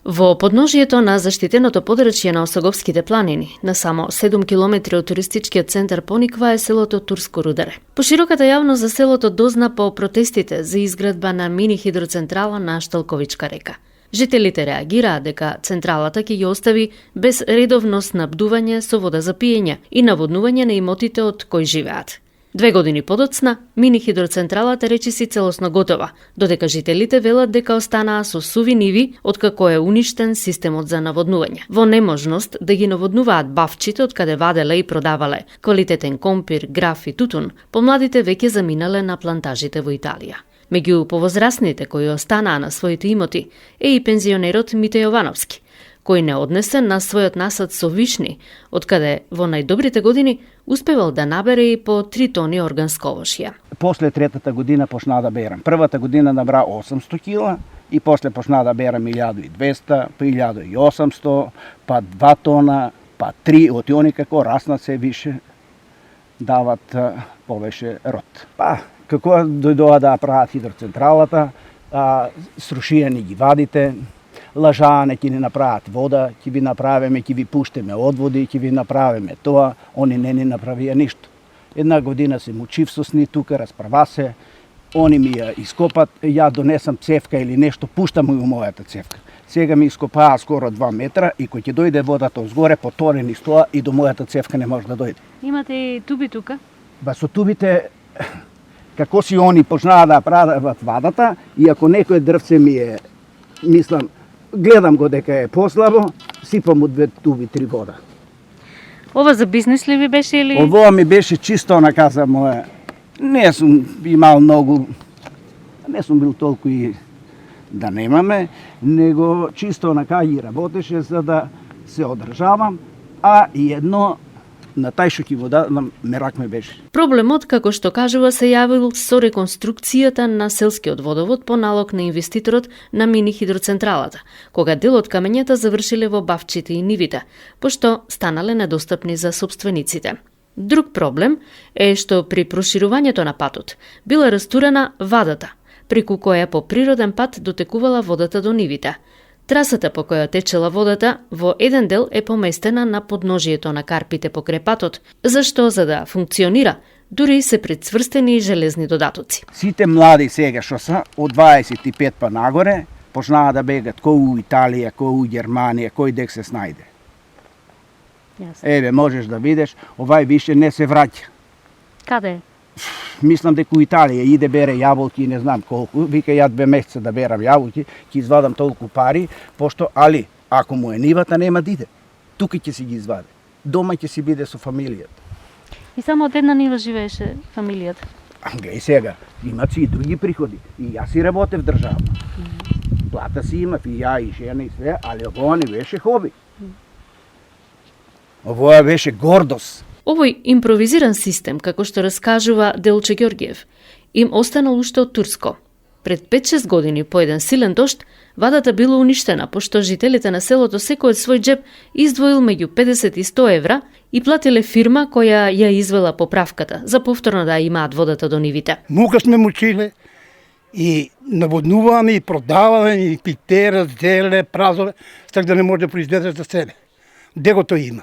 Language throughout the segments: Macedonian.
Во подножието на заштитеното подрачје на Осоговските планини, на само 7 километри од туристичкиот центар Пониква е селото Турско Рударе. Пошироката јавност за селото дозна по протестите за изградба на мини хидроцентрала на Шталковичка река. Жителите реагираат дека централата ќе ги остави без редовно снабдување со вода за пиење и наводнување на имотите од кои живеат. 2 години подоцна, мини хидроцентралата речиси целосно готова, додека жителите велат дека останаа со суви ниви откако е уништен системот за наводнување. Во неможност да ги наводнуваат бавчите од каде ваделе и продавале квалитетен компир, граф и тутун, помладите веќе заминале на плантажите во Италија. Меѓу повозрасните кои останаа на своите имоти е и пензионерот Мите Јовановски, кој не однесе на својот насад со вишни, откаде во најдобрите години успевал да набере и по 3 тони органско овошје. После третата година почна да берам. Првата година набра 800 кила и после почна да берам 1200, па 1800, па 2 тона, па 3, од они како раснат се више, дават повеќе род. Па, како дојдоа да прават хидроцентралата, срушија ни ги вадите, лажаане ќе ни направат вода, ќе ви направиме, ќе ви пуштеме одводи, ќе ви направиме тоа, они не ни направија ништо. Една година се мучив со сни тука, расправа се, они ми ја ископат, ја донесам цевка или нешто, пуштам ја мојата цевка. Сега ми ископаа скоро 2 метра и кој ќе дојде водата озгоре, поторени стоа и до мојата цевка не може да дојде. Имате и туби тука? Ба со тубите, како си они почнаа да прават вадата, и ако некој дрвце ми е, мислам, гледам го дека е послабо, сипам од 2 туби 3 вода. Ова за бизнес ли ви беше или? Ова ми беше чисто наказа моја. Не сум имал многу, не сум бил толку и да немаме, него чисто нака ги работеше за да се одржавам, а и едно на тај што ќе вода мерак ме беше. Проблемот, како што кажува, се јавил со реконструкцијата на селскиот водовод по налог на инвеститорот на мини хидроцентралата, кога дел од камењата завршиле во бавчите и нивите, пошто станале недостапни за сопствениците. Друг проблем е што при проширувањето на патот била растурена вадата, преку која по природен пат дотекувала водата до нивите. Трасата по која течела водата во еден дел е поместена на подножието на карпите покрај патот, зашто за да функционира, дури се прицврстени железни додатоци. Сите млади сега што се од 25 па нагоре почнаа да бегат кој у Италија, кој у Германија, кој дек се снајде. Еве можеш да видиш, овај више не се враќа. Каде? Мислам дека у Италија иде бере јаболки, не знам колку, вика ја 2 месеца да берам јаболки, ќе извадам толку пари, пошто али ако му е нивата нема да иде. Тука ќе си ги изваде. Дома ќе си биде со фамилијата. И само од една нива живееше фамилијата. Глеј сега, имат си и други приходи. И јас си работев државно. Плата си имав и ја и жена и све, али ова не беше хоби. Ова беше гордост. Овој импровизиран систем, како што раскажува Делче Ѓоргиев, им останал уште од Турско. Пред 5-6 години по еден силен дожд, вадата била уништена, пошто жителите на селото секој од свој джеб издвоил меѓу 50 и 100 евра и платиле фирма која ја извела поправката за повторно да имаат водата до нивите. Мука сме мучиле и наводнуваме и продаваме и питера, зеле, празове, так да не може да произведеш за себе. Дегото има.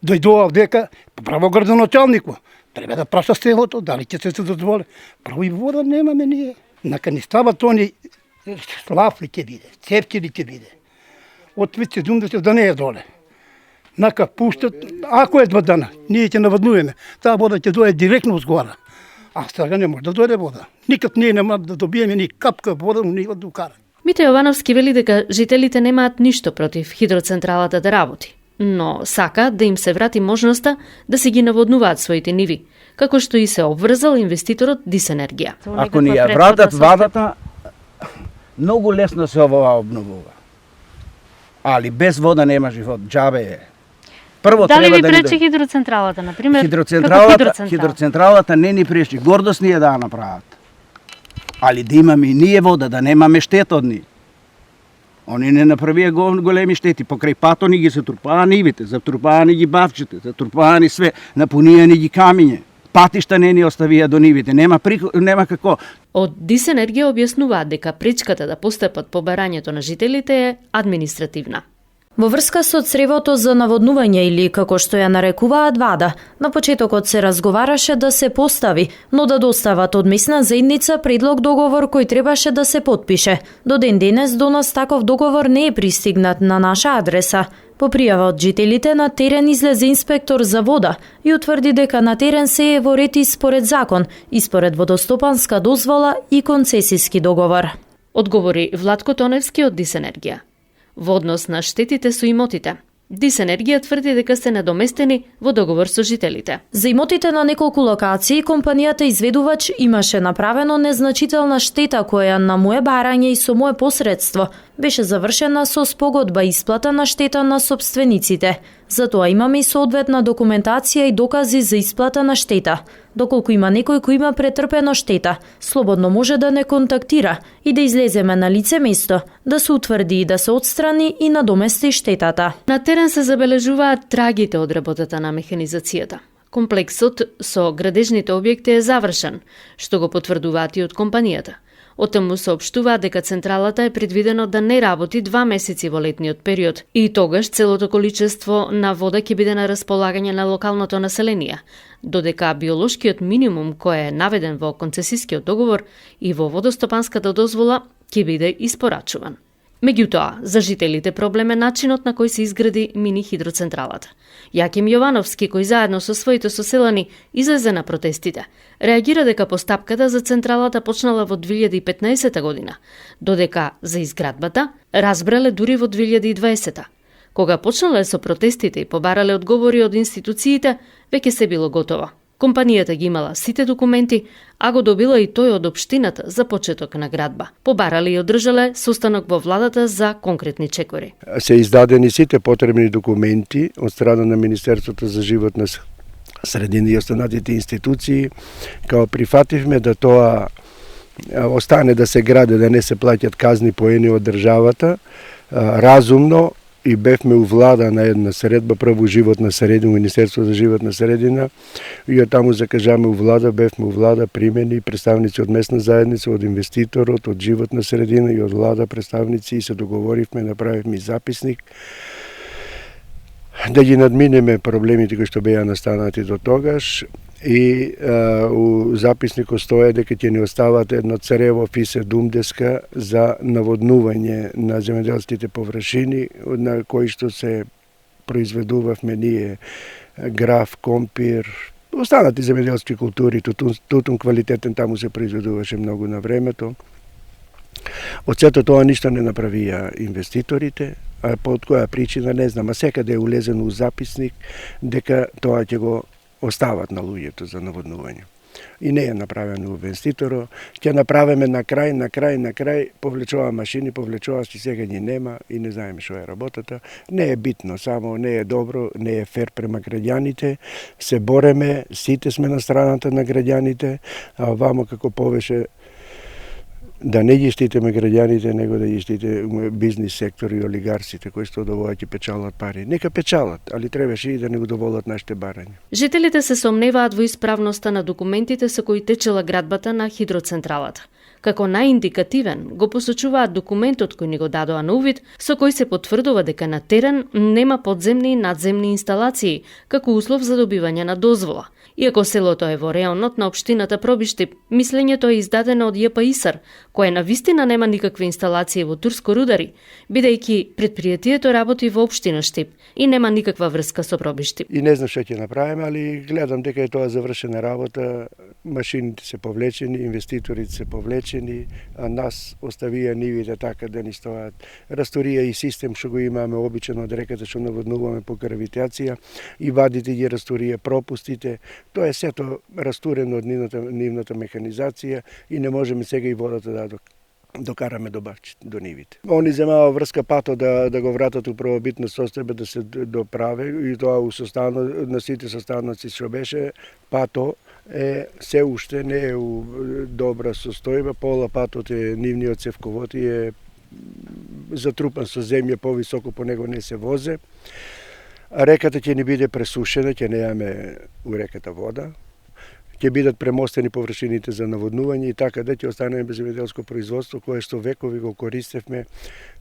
Дојдоа дека право градоначалнико, треба да праша селото, дали ќе се дозволи. Право и вода немаме ние. Нака ни стават они слафли ќе биде, цепки ли ќе биде. Од 70 да не е доле. Нака пуштат, ако е 2 дана, ние ќе наводнуваме, таа вода ќе дојде директно згора. А сега не може да дојде вода. Никад ние нема да добиеме ни капка вода, ни од дукара. Мите Јовановски вели дека жителите немаат ништо против хидроцентралата да работи, но сака да им се врати можноста да се ги наводнуваат своите ниви, како што и се обврзал инвеститорот Дис Енергија. Ако ни ја вратат вадата, многу лесно се ова обновува. Али без вода нема живот, џабе е. Прво дали треба ви да пречи хидроцентралата, например? Хидроцентралата не ни пречи, гордост ни е да ја направат. Али да имаме и ние вода, да немаме штета од нив. Они не направија големи штети, покрај пато ни ги затрупаа нивите, затрупаа ни ги бавчите, затрупаа ни све, напунија ни ги камиње. Патишта не ни оставија до нивите, нема како. Од ДИС Енергија објаснуваат дека пречката да постапат по барањето на жителите е административна. Во врска со цревото за наводнување или како што ја нарекуваат вада, на почетокот се разговараше да се постави, но да достават од местна заедница предлог договор кој требаше да се потпише. До ден денес до нас таков договор не е пристигнат на наша адреса. По пријава од жителите на терен излезе инспектор за вода и утврди дека на терен се е во ред и според закон, и според водостопанска дозвола и концесиски договор. Одговори Владко Тоневски од ДИС Енергија. Во однос на штетите со имотите, ДИС Енергија тврди дека се недоместени во договор со жителите. За имотите на неколку локации, компанијата изведувач имаше направено незначителна штета која на мое барање и со мое посредство беше завршена со спогодба исплата на штета на собствениците. Затоа имаме и соодветна документација и докази за исплата на штета. Доколку има некој кој има претрпено штета, слободно може да не контактира и да излеземе на лице место, да се утврди и да се отстрани и надомести штетата. На терен се забележуваат трагите од работата на механизацијата. Комплексот со градежните објекти е завршен, што го потврдуваат и од компанијата. Оттаму соопштуваат дека централата е предвидено да не работи 2 месеци во летниот период и тогаш целото количество на вода ќе биде на располагање на локалното население, додека биолошкиот минимум кој е наведен во концесискиот договор и во водостопанската дозвола ќе биде испорачуван. Меѓутоа, за жителите проблем е начинот на кој се изгради мини хидроцентралата. Јаким Јовановски, кој заедно со своите соселани излезе на протестите, реагира дека постапката за централата почнала во 2015 година, додека за изградбата разбрале дури во 2020. Кога почнале со протестите и побарале одговори од институциите, веќе се било готово. Компанијата ги имала сите документи, а го добила и тој од општината за почеток на градба. Побарале и одржале состанок во владата за конкретни чекори. Се издадени сите потребни документи од страна на Министерството за животна средина и останатите институции, као прифативме да тоа остане да се граде, да не се плаќат казни поени од државата, разумно, и бевме у влада на една средба, прво животна средина, Министерство за животна средина, и од таму закажаме у влада, бевме у влада примени представници од местна заедница, од инвеститорот, од животна средина и од влада представници и се договоривме, направивме записник да ги надминеме проблемите кои што беа настанати до тогаш. И у записникот стоја дека ќе ни остават едно црево фисе думдеска за наводнување на земјоделските површини на кои што се произведувавме ние граф, компир, останати земјоделски култури, тутун квалитетен таму се произведуваше многу на времето. Од сето тоа ништо не направија инвеститорите, а по која причина не знам, а секаде е улезено у записник дека тоа ќе го остават на луѓето за наводнување. И не е направено инвеститоро, ќе направиме на крај, повлечува машини, повлечува си сега ни нема и не знаеме што е работата. Не е битно, само не е добро, не е фер према граѓаните, се бореме, сите сме на страната на граѓаните, а вамо како повеше да не ги штитиме граѓаните, него да ги штите бизнис сектор и олигарсите кои што довоа ќе печалат пари. Нека печалат, али требаше и да не го доволат нашите барања. Жителите се сомневаат во исправноста на документите со кои течела градбата на хидроцентралата. Како најиндикативен го посочуваат документот кој ни го дадоа на увид, со кој се потврдува дека на терен нема подземни и надземни инсталации, како услов за добивање на дозвола. Иако селото е во реонот на општината Пробиштип, мислењето е издадено од ЈПИСР, кое навистина нема никакви инсталации во Турско Рудари, бидејќи предпријатието работи во општина Штип и нема никаква врска со Пробиштип. И не знам што ќе направиме, али гледам дека е тоа завршена работа, машините се повлечени, инвеститорите се повлечени, а нас оставија нивите така да ни стојат. Расторија и систем што го имаме обичен од реката што наводнуваме по гравитација и вадите ги расторија пропустите. Тоа е сето растурено од нивната механизација и не можеме сега и водата да докараме до нивите. Они земава врска пато да го вратат у првобитна состојба да се доправи и тоа на сите состаноци што беше пато е се уште не е у добра состојба, пола патот е нивниот цевковод и е затрупан со земја, повисоко по него не се возе. Реката ќе ни биде пресушена, ќе немаме у реката вода. ќе бидат премостени површините за наводнување и така да ќе останеме без земјоделско производство кое што векови го користевме.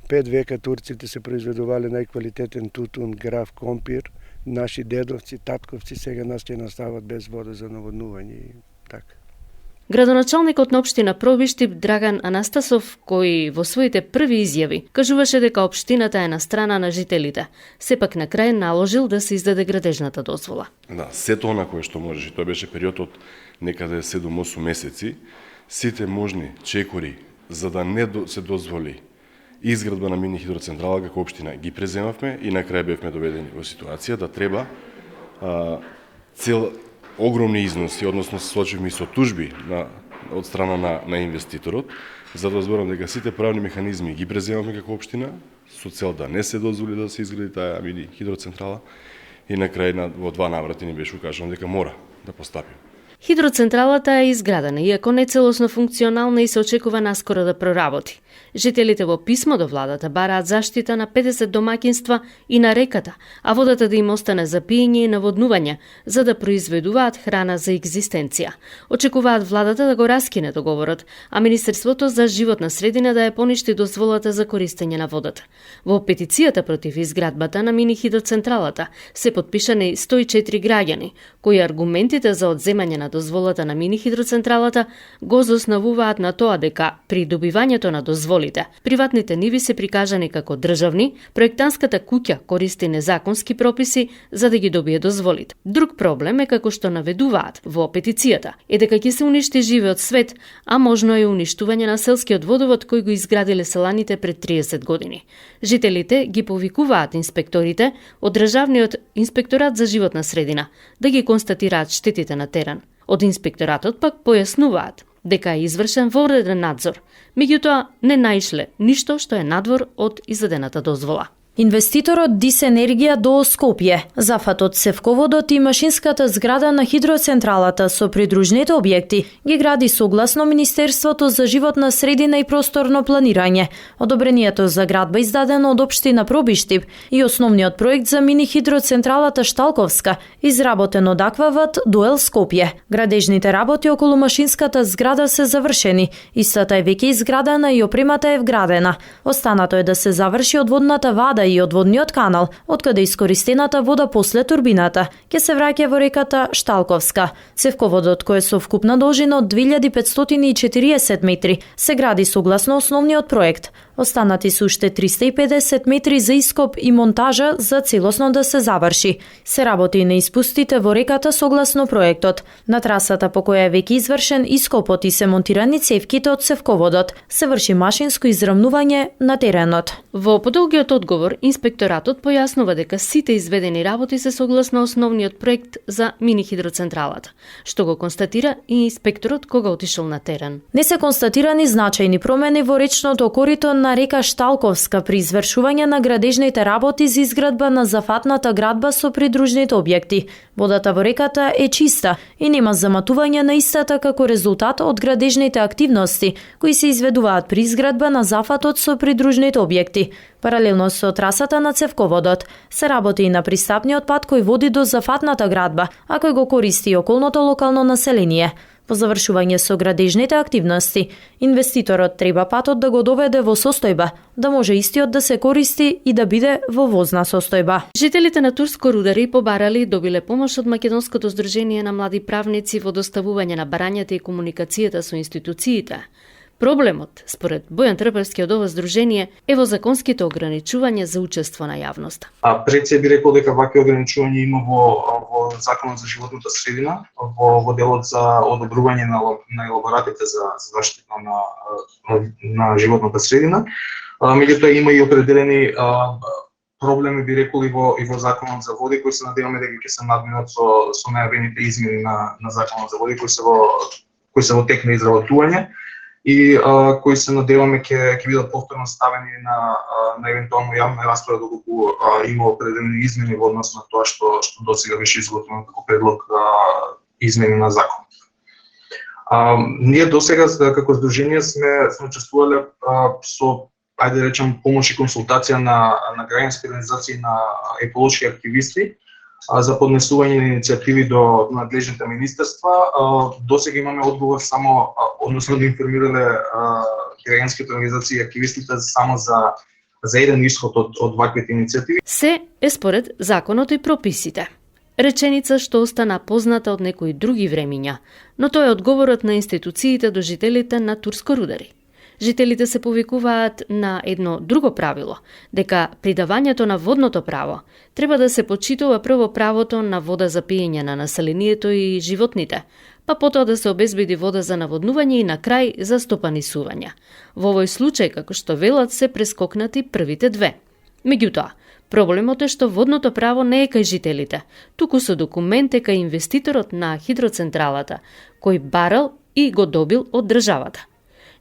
5 века турците се произведувале најквалитетен тутун, граф, компир. Наши дедовци, татковци сега нас ќе настават без вода за наводнување и така. Градоначалникот на општина Пробиштип Драган Анастасов, кој во своите први изјави кажуваше дека општината е на страна на жителите, сепак на крај наложил да се издаде градежната дозвола. Да, сето она кое што можеше, тоа беше период од некаде 7-8 месеци, сите можни чекори за да не се дозволи изградба на мини хидроцентрала како општина ги преземавме и на крај бевме доведени во ситуација да треба цел огромни износи, односно се соочивме и со тужби од страна на инвеститорот, за да зборам дека сите правни механизми ги преземавме како општина со цел да не се дозволи да се изгради таа мини хидроцентрала и на крај во 2 наврати ни беше укажано дека мора да постапиме. Хидроцентралата е изградена, иако не целосно функционална и се очекува наскоро да проработи. Жителите во писмо до владата бараат заштита на 50 домаќинства и на реката, а водата да им остане за пиење и наводнување, за да произведуваат храна за екзистенција. Очекуваат владата да го раскине договорот, а Министерството за животна средина да ја поништи дозволата за користење на водата. Во петицијата против изградбата на мини хидроцентралата се потпишани 104 граѓани, кои аргументите за одземање на дозволата на мини хидроцентралата го заоснавуваат на тоа дека при добивањето на дозволите, приватните ниви се прикажани како државни, проектантската куќа користи незаконски прописи за да ги добие дозволите. Друг проблем е, како што наведуваат во петицијата, е дека ќе се уништи живеот свет, а можно е уништување на селскиот водовод кој го изградиле селаните пред 30 години. Жителите ги повикуваат инспекторите од Државниот инспекторат за животна средина да ги констатираат штетите на терен. Од инспекторатот пак појаснуваат дека е извршен вореден надзор, меѓутоа не наишле ништо што е надвор од издадената дозвола. Инвеститорот Дис Енергија до Скопје, зафатот Севководот и машинската зграда на хидроцентралата со придружните објекти ги гради согласно Министерството за животна средина и просторно планирање. Одобрението за градба издадено од општина Пробиштип и основниот проект за мини хидроцентралата Шталковска, изработен од Аквават Дуел Скопје. Градежните работи околу машинската зграда се завршени, истата е веќе изградена и опремата е вградена. Останато е да се заврши одводната вада и одводниот канал, откаде искористената вода после турбината ќе се враќа во реката Шталковска. Севководот, кој е со вкупна должина од 2540 метри, се гради согласно основниот проект. Останати се уште 350 метри за ископ и монтажа за целосно да се заврши. Се работи на испустите во реката согласно проектот. На трасата по која е веќе извршен ископот и се монтирани цевките од Севководот, се врши машинско израмнување на теренот. Во подолгиот одговор, инспекторатот појаснува дека сите изведени работи се согласно основниот проект за мини хидроцентралата, што го констатира и инспекторот кога отишол на терен. Не се констатирани значајни промени во речното корито на река Шталковска при извршување на градежните работи за изградба на зафатната градба со придружните објекти. Водата во реката е чиста и нема заматување на истата како резултат од градежните активности кои се изведуваат при изградба на зафатот со придружните објекти. Паралелно со трасата на Цевководот се работи и на пристапниот пат кој води до зафатната градба, а кој го користи и околното локално население. По завршување со градежните активности, инвеститорот треба патот да го доведе во состојба, да може истиот да се користи и да биде во возна состојба. Жителите на Турско Рудари побарали и добиле помош од Македонското здружение на млади правници во доставување на барањата и комуникацијата со институциите. Проблемот, според Бојан Трпевски од ова здружение, е во законските ограничувања за учество на јавноста. Пред се би рекол дека вакви ограничувања има во Законот за животната средина, во делот за одобрување на елаборатите за заштита на животната средина. Меѓутоа има и определени проблеми, би рекол, и во Законот за води, кои се надеваме дека ќе се надминат со најавените измени на Законот за води, кои се во тек на изработување и кои се надеваме ќе бидат повторно ставени на евентуално јавна расправа доколку има определени измени во однос на тоа што досега беше изготвено како предлог измени на законот. Ние досега како здружение сме учествувале со, ајде речем, помош и консултација на граѓански организации, на еколошки активисти, за поднесување на иницијативи до надлежните министерства. Досега имаме одговор само, односно да информирале граѓанските организации и активистите само за еден исход од ваквите иницијативи. Се е според законот и прописите. Реченица што остана позната од некои други времиња, но тоа е одговорот на институциите до жителите на Турско Рудари. Жителите се повикуваат на едно друго правило, дека при давањето на водното право треба да се почитува прво правото на вода за пиење на населението и животните, па потоа да се обезбеди вода за наводнување и на крај за стопанисување. Во овој случај, како што велат, се прескокнати првите две. Меѓутоа, проблемот е што водното право не е кај жителите, туку со документ е кај инвеститорот на хидроцентралата, кој барал и го добил од државата.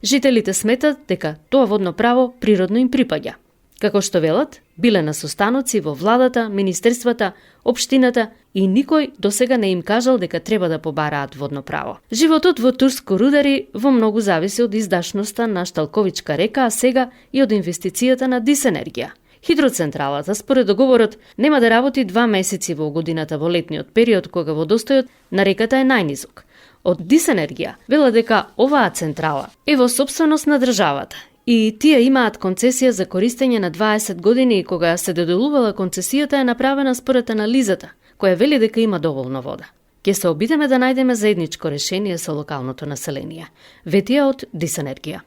Жителите сметат дека тоа водно право природно им припаѓа. Како што велат, биле на состаноци во владата, министерствата, општината и никој досега не им кажал дека треба да побараат водно право. Животот во Турско Рудари во многу зависи од издашноста на Шталковичка река, а сега и од инвестицијата на Дисенергија. Хидроцентралата, според договорот, нема да работи 2 месеци во годината во летниот период кога водостојот на реката е најнизок. Од Дисенергија вела дека оваа централа е во сопственост на државата и тие имаат концесија за користење на 20 години и кога се доделувала концесијата е направена според анализата, која вели дека има доволно вода. Ќе се обидеме да најдеме заедничко решение со локалното население, ветија од Дисенергија.